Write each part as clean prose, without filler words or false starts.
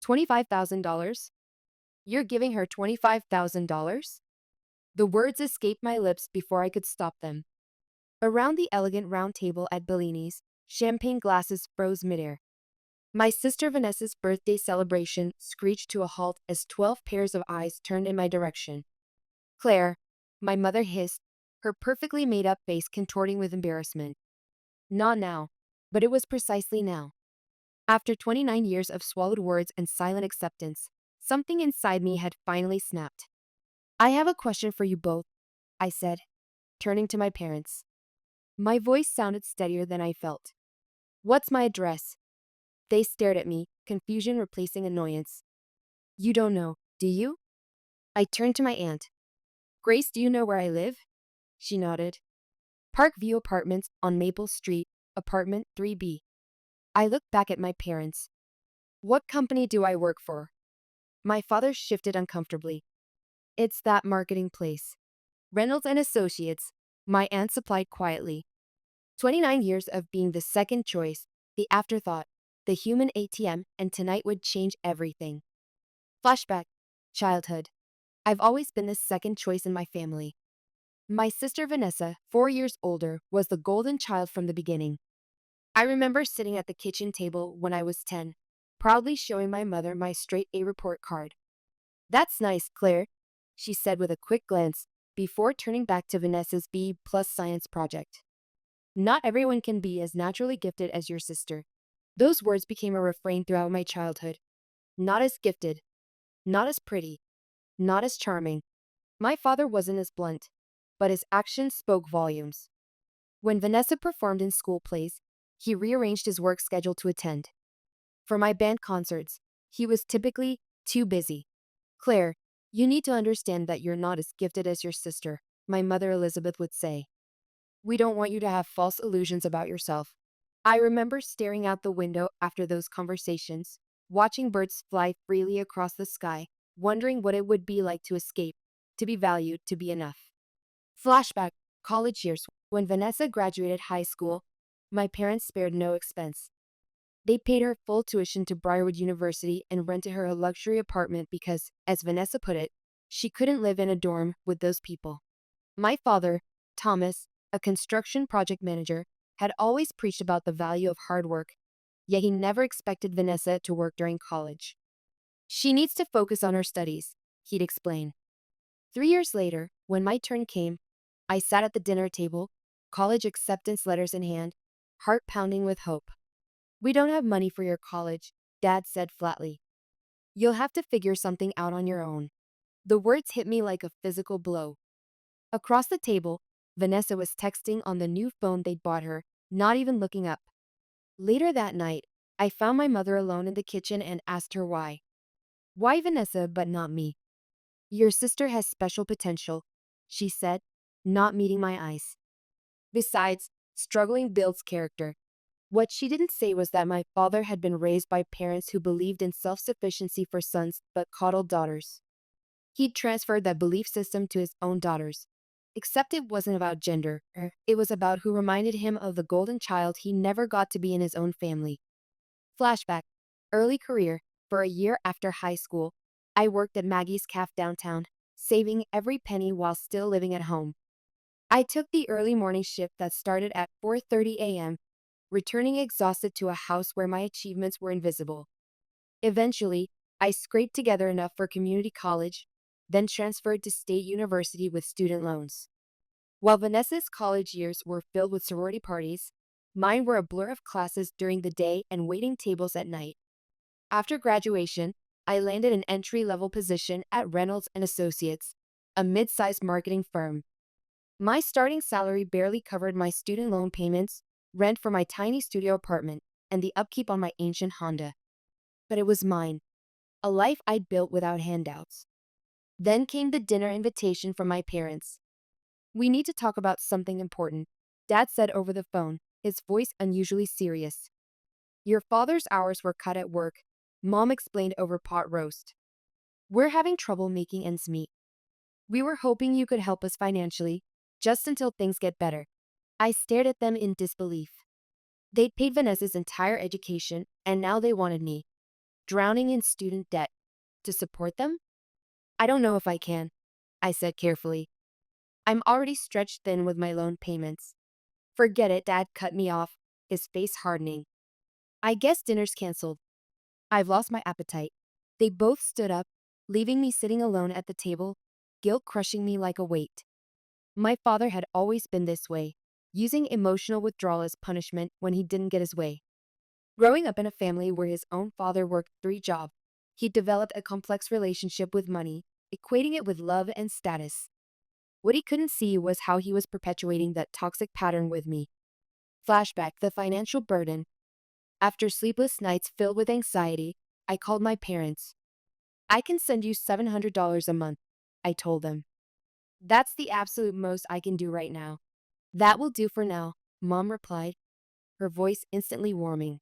$25,000? You're giving her $25,000? The words escaped my lips before I could stop them. Around the elegant round table at Bellini's, champagne glasses froze midair. My sister Vanessa's birthday celebration screeched to a halt as 12 pairs of eyes turned in my direction. Claire, my mother hissed, her perfectly made-up face contorting with embarrassment. Not now. But it was precisely now. After 29 years of swallowed words and silent acceptance, something inside me had finally snapped. I have a question for you both, I said, turning to my parents. My voice sounded steadier than I felt. What's my address? They stared at me, confusion replacing annoyance. You don't know, do you? I turned to my aunt. Grace, do you know where I live? She nodded. Parkview Apartments on Maple Street, apartment 3B. I looked back at my parents. What company do I work for? My father shifted uncomfortably. It's that marketing place. Reynolds and Associates, my aunt supplied quietly. 29 years of being the second choice, the afterthought, the human ATM, and tonight would change everything. Flashback. Childhood. I've always been the second choice in my family. My sister Vanessa, 4 years older, was the golden child from the beginning. I remember sitting at the kitchen table when I was 10, proudly showing my mother my straight A report card. That's nice, Claire, she said with a quick glance, before turning back to Vanessa's B plus science project. Not everyone can be as naturally gifted as your sister. Those words became a refrain throughout my childhood. Not as gifted, not as pretty, not as charming. My father wasn't as blunt, but his actions spoke volumes. When Vanessa performed in school plays, he rearranged his work schedule to attend. For my band concerts, he was typically too busy. Claire, you need to understand that you're not as gifted as your sister, my mother Elizabeth would say. We don't want you to have false illusions about yourself. I remember staring out the window after those conversations, watching birds fly freely across the sky, wondering what it would be like to escape, to be valued, to be enough. Flashback, college years. When Vanessa graduated high school, my parents spared no expense. They paid her full tuition to Briarwood University and rented her a luxury apartment because, as Vanessa put it, she couldn't live in a dorm with those people. My father, Thomas, a construction project manager, had always preached about the value of hard work, yet he never expected Vanessa to work during college. She needs to focus on her studies, he'd explain. 3 years later, when my turn came, I sat at the dinner table, college acceptance letters in hand, heart pounding with hope. We don't have money for your college, Dad said flatly. You'll have to figure something out on your own. The words hit me like a physical blow. Across the table, Vanessa was texting on the new phone they'd bought her, not even looking up. Later that night, I found my mother alone in the kitchen and asked her why. Why Vanessa but not me? Your sister has special potential, she said, not meeting my eyes. Besides, struggling builds character. What she didn't say was that my father had been raised by parents who believed in self-sufficiency for sons but coddled daughters. He'd transferred that belief system to his own daughters. Except it wasn't about gender. It was about who reminded him of the golden child he never got to be in his own family. Flashback. Early career. For a year after high school, I worked at Maggie's Cafe downtown, saving every penny while still living at home. I took the early morning shift that started at 4:30 a.m., returning exhausted to a house where my achievements were invisible. Eventually, I scraped together enough for community college, then transferred to State University with student loans. While Vanessa's college years were filled with sorority parties, mine were a blur of classes during the day and waiting tables at night. After graduation, I landed an entry-level position at Reynolds and Associates, a mid-sized marketing firm. My starting salary barely covered my student loan payments, rent for my tiny studio apartment, and the upkeep on my ancient Honda. But it was mine, a life I'd built without handouts. Then came the dinner invitation from my parents. We need to talk about something important, Dad said over the phone, his voice unusually serious. Your father's hours were cut at work, Mom explained over pot roast. We're having trouble making ends meet. We were hoping you could help us financially, just until things get better. I stared at them in disbelief. They'd paid Vanessa's entire education, and now they wanted me. drowning in student debt. To support them? I don't know if I can, I said carefully. I'm already stretched thin with my loan payments. Forget it, Dad cut me off, his face hardening. I guess dinner's canceled. I've lost my appetite. They both stood up, leaving me sitting alone at the table, guilt crushing me like a weight. My father had always been this way, using emotional withdrawal as punishment when he didn't get his way. Growing up in a family where his own father worked 3 jobs, he developed a complex relationship with money, equating it with love and status. What he couldn't see was how he was perpetuating that toxic pattern with me. Flashback: the financial burden. After sleepless nights filled with anxiety, I called my parents. I can send you $700 a month, I told them. That's the absolute most I can do right now. That will do for now, Mom replied, her voice instantly warming.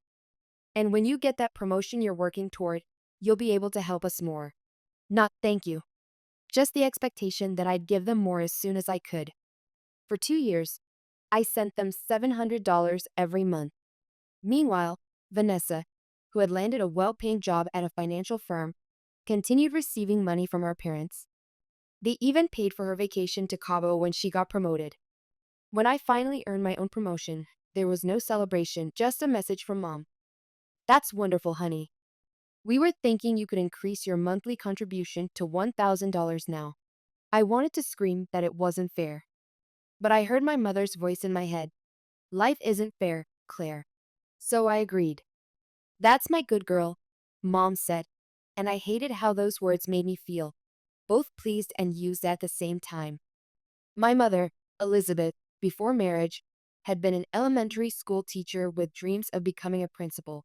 And when you get that promotion you're working toward, you'll be able to help us more. Not thank you. Just the expectation that I'd give them more as soon as I could. For 2 years, I sent them $700 every month. Meanwhile, Vanessa, who had landed a well-paying job at a financial firm, continued receiving money from her parents. They even paid for her vacation to Cabo when she got promoted. When I finally earned my own promotion, there was no celebration, just a message from Mom. That's wonderful, honey. We were thinking you could increase your monthly contribution to $1,000 now. I wanted to scream that it wasn't fair. But I heard my mother's voice in my head. Life isn't fair, Claire. So I agreed. That's my good girl, Mom said, and I hated how those words made me feel, both pleased and used at the same time. My mother, Elizabeth, before marriage, had been an elementary school teacher with dreams of becoming a principal.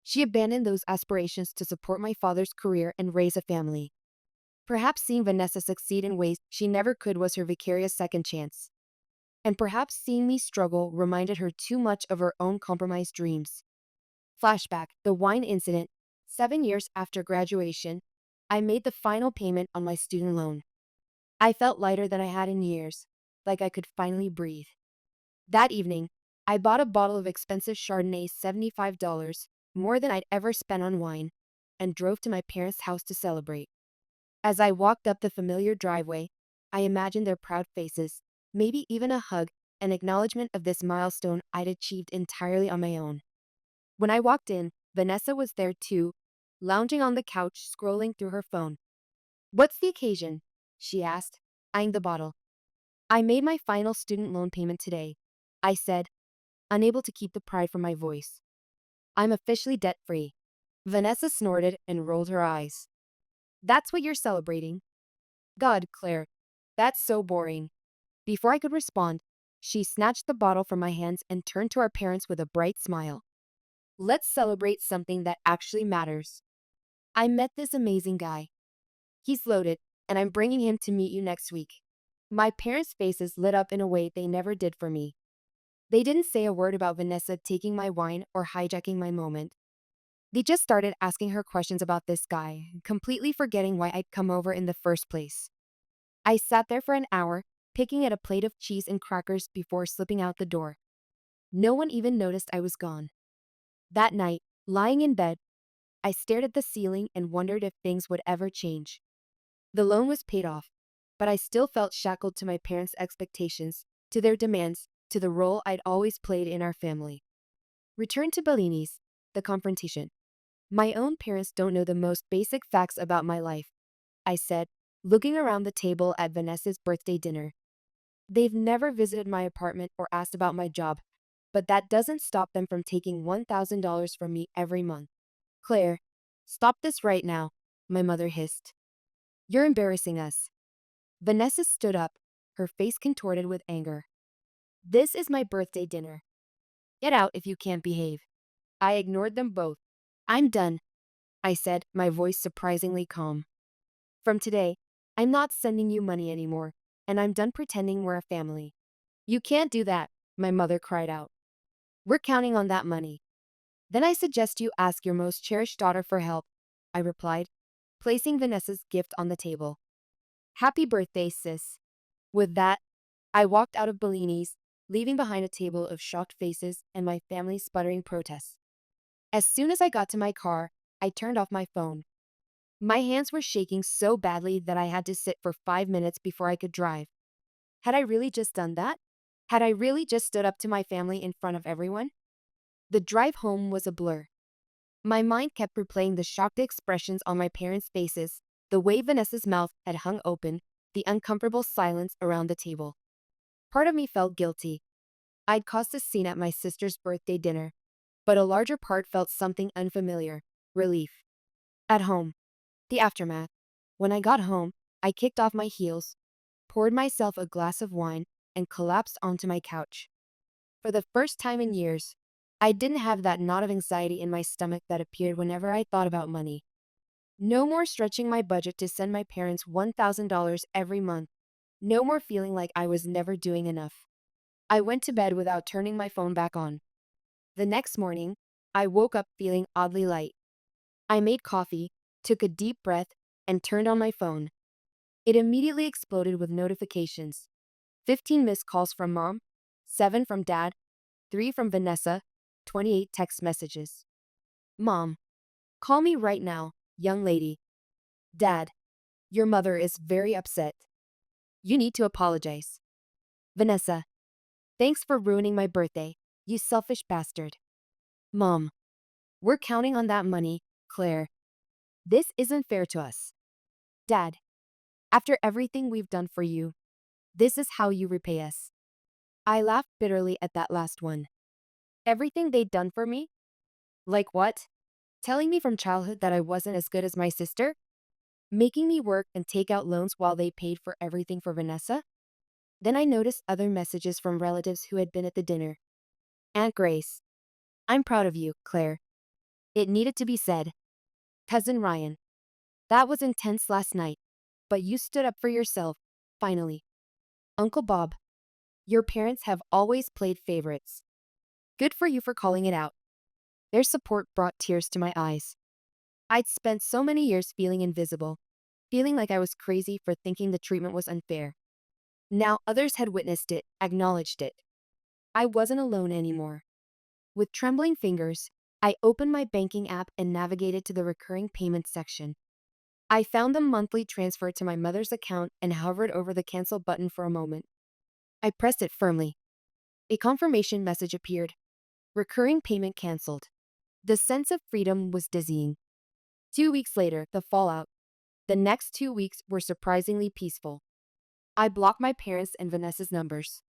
She abandoned those aspirations to support my father's career and raise a family. Perhaps seeing Vanessa succeed in ways she never could was her vicarious second chance. And perhaps seeing me struggle reminded her too much of her own compromised dreams. Flashback: the wine incident. 7 years after graduation, I made the final payment on my student loan. I felt lighter than I had in years, like I could finally breathe. That evening, I bought a bottle of expensive Chardonnay, $75, more than I'd ever spent on wine, and drove to my parents' house to celebrate. As I walked up the familiar driveway, I imagined their proud faces, maybe even a hug, an acknowledgement of this milestone I'd achieved entirely on my own. When I walked in, Vanessa was there too, lounging on the couch, scrolling through her phone. What's the occasion? She asked, eyeing the bottle. I made my final student loan payment today, I said, unable to keep the pride from my voice. I'm officially debt-free. Vanessa snorted and rolled her eyes. That's what you're celebrating? God, Claire, that's so boring. Before I could respond, she snatched the bottle from my hands and turned to our parents with a bright smile. Let's celebrate something that actually matters. I met this amazing guy. He's loaded, and I'm bringing him to meet you next week. My parents' faces lit up in a way they never did for me. They didn't say a word about Vanessa taking my wine or hijacking my moment. They just started asking her questions about this guy, completely forgetting why I'd come over in the first place. I sat there for an hour, picking at a plate of cheese and crackers before slipping out the door. No one even noticed I was gone. That night, lying in bed, I stared at the ceiling and wondered if things would ever change. The loan was paid off, but I still felt shackled to my parents' expectations, to their demands, to the role I'd always played in our family. Return to Bellini's, the confrontation. My own parents don't know the most basic facts about my life, I said, looking around the table at Vanessa's birthday dinner. They've never visited my apartment or asked about my job, but that doesn't stop them from taking $1,000 from me every month. Claire, stop this right now, my mother hissed. You're embarrassing us. Vanessa stood up, her face contorted with anger. This is my birthday dinner. Get out if you can't behave. I ignored them both. I'm done, I said, my voice surprisingly calm. From today, I'm not sending you money anymore, and I'm done pretending we're a family. You can't do that, my mother cried out. We're counting on that money. Then I suggest you ask your most cherished daughter for help, I replied, placing Vanessa's gift on the table. Happy birthday, sis. With that, I walked out of Bellini's, leaving behind a table of shocked faces and my family's sputtering protests. As soon as I got to my car, I turned off my phone. My hands were shaking so badly that I had to sit for 5 minutes before I could drive. Had I really just done that? Had I really just stood up to my family in front of everyone? The drive home was a blur. My mind kept replaying the shocked expressions on my parents' faces, the way Vanessa's mouth had hung open, the uncomfortable silence around the table. Part of me felt guilty. I'd caused a scene at my sister's birthday dinner, but a larger part felt something unfamiliar: relief. At home, the aftermath. When I got home, I kicked off my heels, poured myself a glass of wine, and collapsed onto my couch. For the first time in years, I didn't have that knot of anxiety in my stomach that appeared whenever I thought about money. No more stretching my budget to send my parents $1,000 every month. No more feeling like I was never doing enough. I went to bed without turning my phone back on. The next morning, I woke up feeling oddly light. I made coffee, took a deep breath, and turned on my phone. It immediately exploded with notifications. 15 missed calls from mom, 7 from dad, 3 from Vanessa, 28 text messages. Mom, call me right now, young lady. Dad, your mother is very upset. You need to apologize. Vanessa, thanks for ruining my birthday, you selfish bastard. Mom, we're counting on that money, Claire. This isn't fair to us. Dad, after everything we've done for you, this is how you repay us. I laughed bitterly at that last one. Everything they'd done for me? Like what? Telling me from childhood that I wasn't as good as my sister? Making me work and take out loans while they paid for everything for Vanessa? Then I noticed other messages from relatives who had been at the dinner. Aunt Grace, I'm proud of you, Claire. It needed to be said. Cousin Ryan, that was intense last night, but you stood up for yourself, finally. Uncle Bob, your parents have always played favorites. Good for you for calling it out. Their support brought tears to my eyes. I'd spent so many years feeling invisible, feeling like I was crazy for thinking the treatment was unfair. Now others had witnessed it, acknowledged it. I wasn't alone anymore. With trembling fingers, I opened my banking app and navigated to the recurring payments section. I found the monthly transfer to my mother's account and hovered over the cancel button for a moment. I pressed it firmly. A confirmation message appeared. Recurring payment canceled. The sense of freedom was dizzying. 2 weeks later, the fallout. The next 2 weeks were surprisingly peaceful. I blocked my parents' and Vanessa's numbers.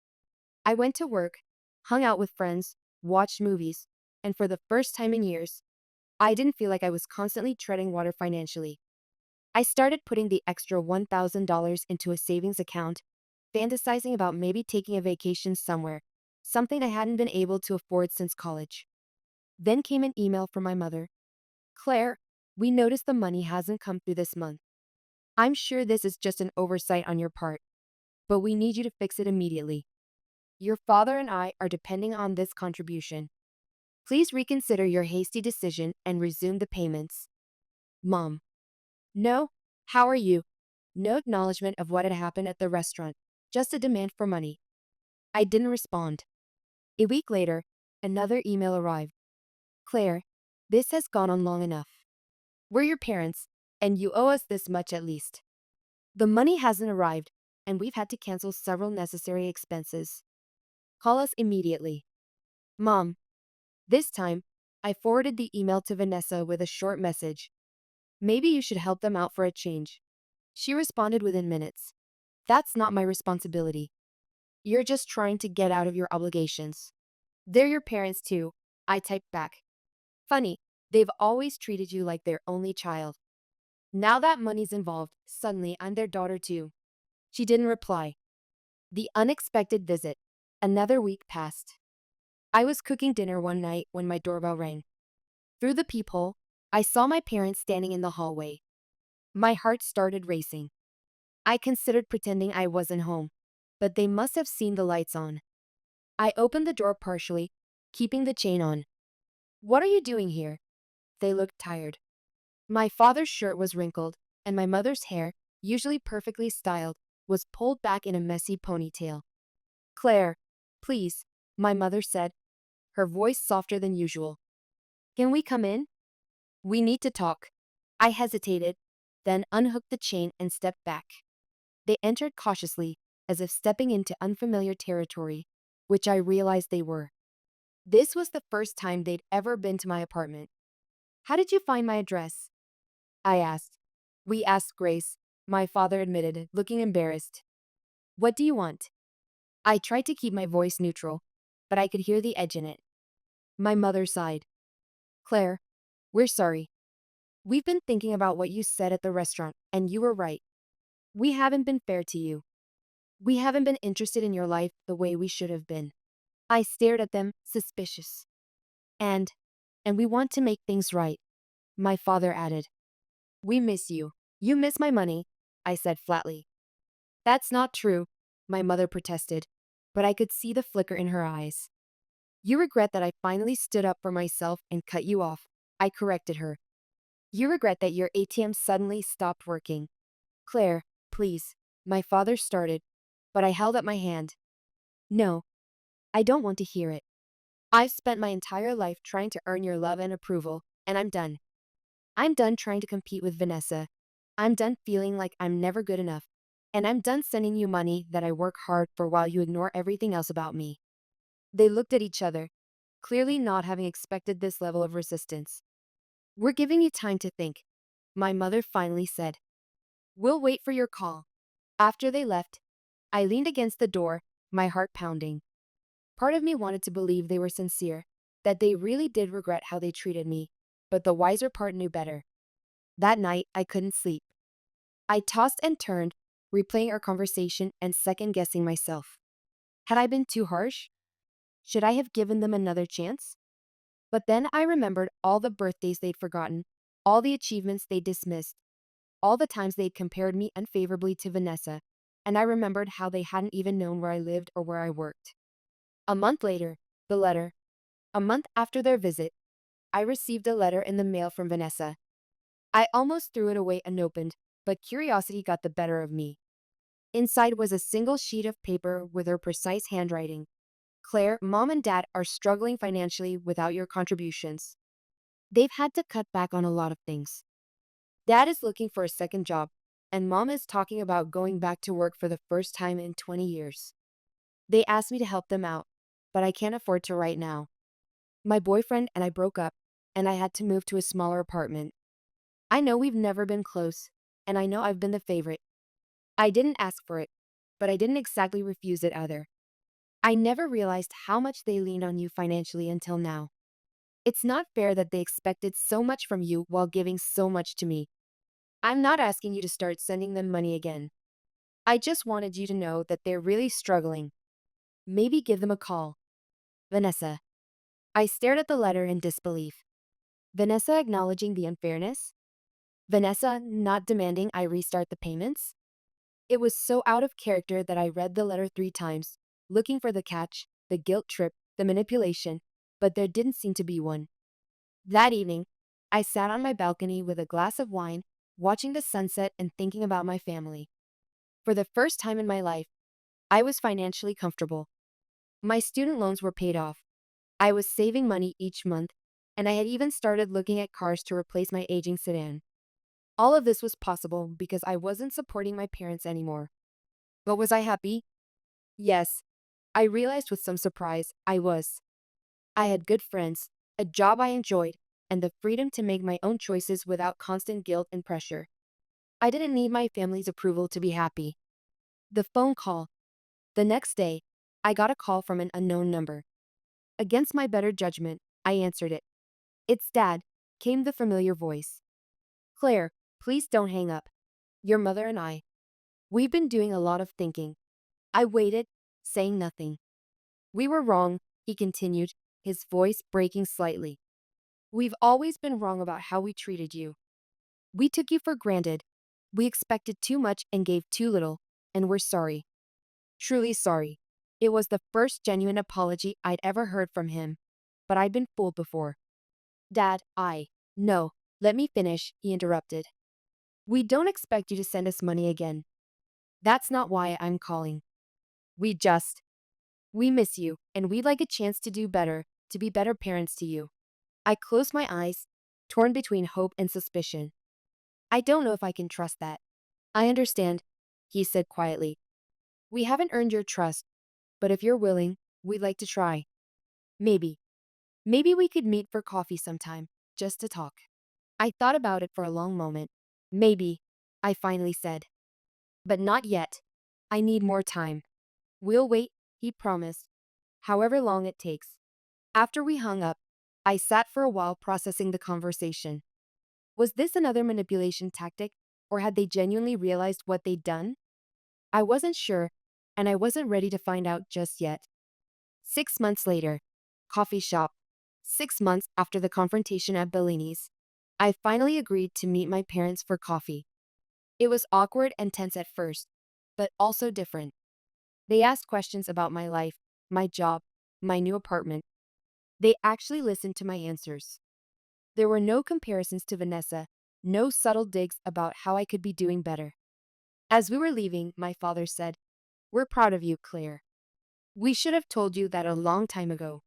I went to work, hung out with friends, watched movies, and for the first time in years, I didn't feel like I was constantly treading water financially. I started putting the extra $1,000 into a savings account, fantasizing about maybe taking a vacation somewhere, something I hadn't been able to afford since college. Then came an email from my mother. Claire, we noticed the money hasn't come through this month. I'm sure this is just an oversight on your part, but we need you to fix it immediately. Your father and I are depending on this contribution. Please reconsider your hasty decision and resume the payments. Mom. No, how are you? No acknowledgement of what had happened at the restaurant, just a demand for money. I didn't respond. A week later, another email arrived. Claire, this has gone on long enough. We're your parents, and you owe us this much at least. The money hasn't arrived, and we've had to cancel several necessary expenses. Call us immediately. Mom. This time, I forwarded the email to Vanessa with a short message. Maybe you should help them out for a change. She responded within minutes. That's not my responsibility. You're just trying to get out of your obligations. They're your parents too, I typed back. Funny, they've always treated you like their only child. Now that money's involved, suddenly I'm their daughter too. She didn't reply. The unexpected visit. Another week passed. I was cooking dinner one night when my doorbell rang. Through the peephole, I saw my parents standing in the hallway. My heart started racing. I considered pretending I wasn't home, but they must have seen the lights on. I opened the door partially, keeping the chain on. What are you doing here? They looked tired. My father's shirt was wrinkled, and my mother's hair, usually perfectly styled, was pulled back in a messy ponytail. Claire, please, my mother said, her voice softer than usual. Can we come in? We need to talk. I hesitated, then unhooked the chain and stepped back. They entered cautiously, as if stepping into unfamiliar territory, which I realized they were. This was the first time they'd ever been to my apartment. How did you find my address? I asked. We asked Grace, my father admitted, looking embarrassed. What do you want? I tried to keep my voice neutral, but I could hear the edge in it. My mother sighed. Claire, we're sorry. We've been thinking about what you said at the restaurant, and you were right. We haven't been fair to you. We haven't been interested in your life the way we should have been. I stared at them, suspicious. And, and we want to make things right, my father added. We miss you. You miss my money, I said flatly. That's not true, my mother protested, but I could see the flicker in her eyes. You regret that I finally stood up for myself and cut you off, I corrected her. You regret that your ATM suddenly stopped working. Claire, please, my father started, but I held up my hand. No, I don't want to hear it. I've spent my entire life trying to earn your love and approval, and I'm done. I'm done trying to compete with Vanessa. I'm done feeling like I'm never good enough. And I'm done sending you money that I work hard for while you ignore everything else about me. They looked at each other, clearly not having expected this level of resistance. We're giving you time to think, my mother finally said. We'll wait for your call. After they left, I leaned against the door, my heart pounding. Part of me wanted to believe they were sincere, that they really did regret how they treated me, but the wiser part knew better. That night, I couldn't sleep. I tossed and turned, replaying our conversation and second-guessing myself. Had I been too harsh? Should I have given them another chance? But then I remembered all the birthdays they'd forgotten, all the achievements they'd dismissed, all the times they'd compared me unfavorably to Vanessa, and I remembered how they hadn't even known where I lived or where I worked. A month later, the letter. A month after their visit, I received a letter in the mail from Vanessa. I almost threw it away unopened, but curiosity got the better of me. Inside was a single sheet of paper with her precise handwriting. Claire, Mom and Dad are struggling financially without your contributions. They've had to cut back on a lot of things. Dad is looking for a second job, and Mom is talking about going back to work for the first time in 20 years. They asked me to help them out, but I can't afford to right now. My boyfriend and I broke up, and I had to move to a smaller apartment. I know we've never been close, and I know I've been the favorite. I didn't ask for it, but I didn't exactly refuse it either. I never realized how much they leaned on you financially until now. It's not fair that they expected so much from you while giving so much to me. I'm not asking you to start sending them money again. I just wanted you to know that they're really struggling. Maybe give them a call. Vanessa. I stared at the letter in disbelief. Vanessa acknowledging the unfairness? Vanessa not demanding I restart the payments? It was so out of character that I read the letter 3 times, looking for the catch, the guilt trip, the manipulation, but there didn't seem to be one. That evening, I sat on my balcony with a glass of wine, watching the sunset and thinking about my family. For the first time in my life, I was financially comfortable. My student loans were paid off. I was saving money each month, and I had even started looking at cars to replace my aging sedan. All of this was possible because I wasn't supporting my parents anymore. But was I happy? Yes. I realized with some surprise I was. I had good friends, a job I enjoyed, and the freedom to make my own choices without constant guilt and pressure. I didn't need my family's approval to be happy. The phone call. The next day, I got a call from an unknown number. Against my better judgment, I answered it. It's Dad, came the familiar voice. Claire, please don't hang up. Your mother and I. We've been doing a lot of thinking. I waited, saying nothing. We were wrong, he continued, his voice breaking slightly. We've always been wrong about how we treated you. We took you for granted. We expected too much and gave too little, and we're sorry. Truly sorry. It was the first genuine apology I'd ever heard from him, but I'd been fooled before. Dad, No, let me finish, he interrupted. We don't expect you to send us money again. That's not why I'm calling. We miss you, and we'd like a chance to do better, to be better parents to you. I closed my eyes, torn between hope and suspicion. I don't know if I can trust that. I understand, he said quietly. We haven't earned your trust, but if you're willing, we'd like to try. Maybe. Maybe we could meet for coffee sometime, just to talk. I thought about it for a long moment. Maybe, I finally said. But not yet. I need more time. We'll wait, he promised, however long it takes. After we hung up, I sat for a while processing the conversation. Was this another manipulation tactic, or had they genuinely realized what they'd done? I wasn't sure, and I wasn't ready to find out just yet. 6 months later, coffee shop. 6 months after the confrontation at Bellini's, I finally agreed to meet my parents for coffee. It was awkward and tense at first, but also different. They asked questions about my life, my job, my new apartment. They actually listened to my answers. There were no comparisons to Vanessa, no subtle digs about how I could be doing better. As we were leaving, my father said, "We're proud of you, Claire. We should have told you that a long time ago."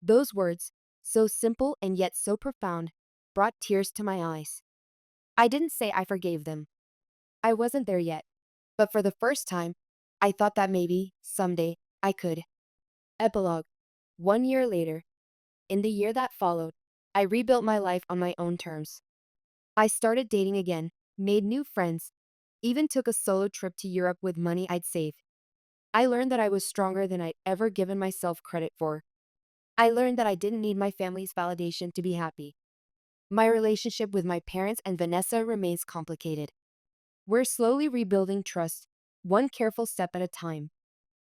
Those words, so simple and yet so profound, brought tears to my eyes. I didn't say I forgave them. I wasn't there yet. But for the first time, I thought that maybe, someday, I could. Epilogue. 1 year later, in the year that followed, I rebuilt my life on my own terms. I started dating again, made new friends, even took a solo trip to Europe with money I'd saved. I learned that I was stronger than I'd ever given myself credit for. I learned that I didn't need my family's validation to be happy. My relationship with my parents and Vanessa remains complicated. We're slowly rebuilding trust, one careful step at a time.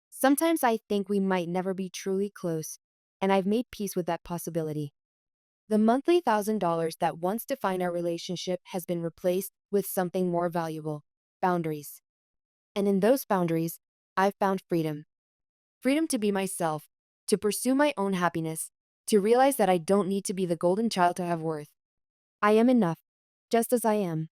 Sometimes I think we might never be truly close, and I've made peace with that possibility. The monthly $1,000 that once defined our relationship has been replaced with something more valuable: boundaries. And in those boundaries, I've found freedom. Freedom to be myself, to pursue my own happiness, to realize that I don't need to be the golden child to have worth. I am enough, just as I am.